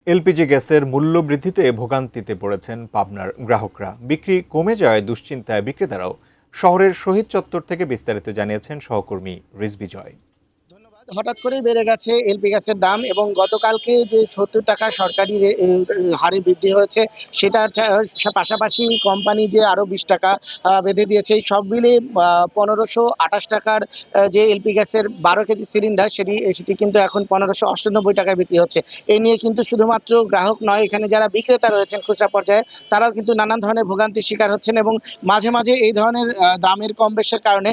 LPG গ্যাসের মূল্য বৃদ্ধিতে ভোগান্তিতে পড়েছেন পাবনার গ্রাহকরা। বিক্রি কমে যাওয়ায় দুশ্চিন্তায় বিক্রেতারাও। শহরের শহীদ চত্বর থেকে বিস্তারিত জানিয়েছেন সহকর্মী রিজভী জয়। হঠাৎ করেই বেড়ে গেছে এলপি গ্যাসের দাম এবং গতকালকে যে ৭০ টাকা সরকারি হারে বৃদ্ধি হয়েছে সেটার পাশাপাশি কোম্পানি যে আরো ২০ টাকা বেঁধে দিয়েছে। এই সব মিলে ১৫২৮ টাকার যে এলপি গ্যাসের ১২ কেজি সিলিন্ডার সেটি কিন্তু এখন ১৫৯৮ টাকায় বিক্রি হচ্ছে। এই নিয়ে কিন্তু শুধুমাত্র গ্রাহক নয়, এখানে যারা বিক্রেতা রয়েছেন খুচরা পর্যায়ে তারাও কিন্তু নানান ধরনের ভোগান্তির শিকার হচ্ছেন এবং মাঝে মাঝে এই ধরনের দামের কম বেশের কারণে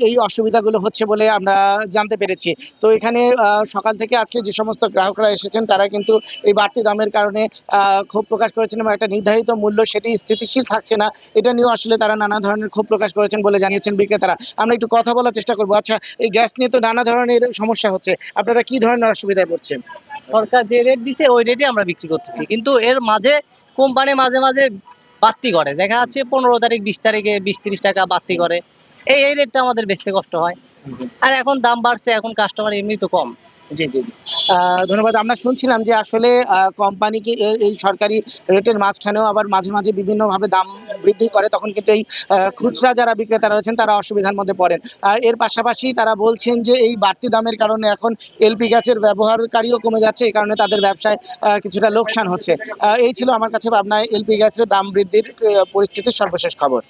এই অসুবিধাগুলো হচ্ছে বলে আমরা জানতে পেরেছি। তো এখানে সকাল থেকে আজকে যে সমস্ত গ্রাহকরা এসেছেন তারা কিন্তু এই বাড়তি দামের কারণে ক্ষোভ প্রকাশ করেছেন এবং একটা নির্ধারিত মূল্য সেটি স্থিতিশীল থাকছে না, এটা নিয়েও আসলে তারা নানা ধরনের ক্ষোভ প্রকাশ করেছেন বলে জানিয়েছেন বিক্রেতারা। আমরা একটু কথা বলার চেষ্টা করবো। আচ্ছা, এই গ্যাস নিয়ে তো নানা ধরনের সমস্যা হচ্ছে, আপনারা কি ধরনের অসুবিধায় পড়ছেন? সরকার যে রেট দিছে ওই রেটে আমরা বিক্রি করতেছি, কিন্তু এর মাঝে কোম্পানি মাঝে মাঝে বাড়তি করে, দেখা যাচ্ছে 15 তারিখ 20 তারিখে 20-30 টাকা বাড়তি করে। এই রেটটা আমাদের বেচতে কষ্ট হয়। আর এখন দাম বাড়ছে, এখন কাস্টমার এমনি তো কম। জি, জি, জি। ধন্যবাদ। আমরা শুনছিলাম যে আসলে কোম্পানিকে এই সরকারি রেটের মাঝখানেও আবার মাঝে মাঝে বিভিন্নভাবে দাম বৃদ্ধি করে, তখন কিন্তু এই খুচরা যারা বিক্রেতা রয়েছেন তারা অসুবিধার মধ্যে পড়েন। এর পাশাপাশি তারা বলছেন যে এই বাড়তি দামের কারণে এখন এলপি গ্যাসের ব্যবহারকারীও কমে যাচ্ছে, এই কারণে তাদের ব্যবসায় কিছুটা লোকসান হচ্ছে। এই ছিল আমার কাছে পাবনায় এলপি গ্যাসের দাম বৃদ্ধির পরিস্থিতির সর্বশেষ খবর।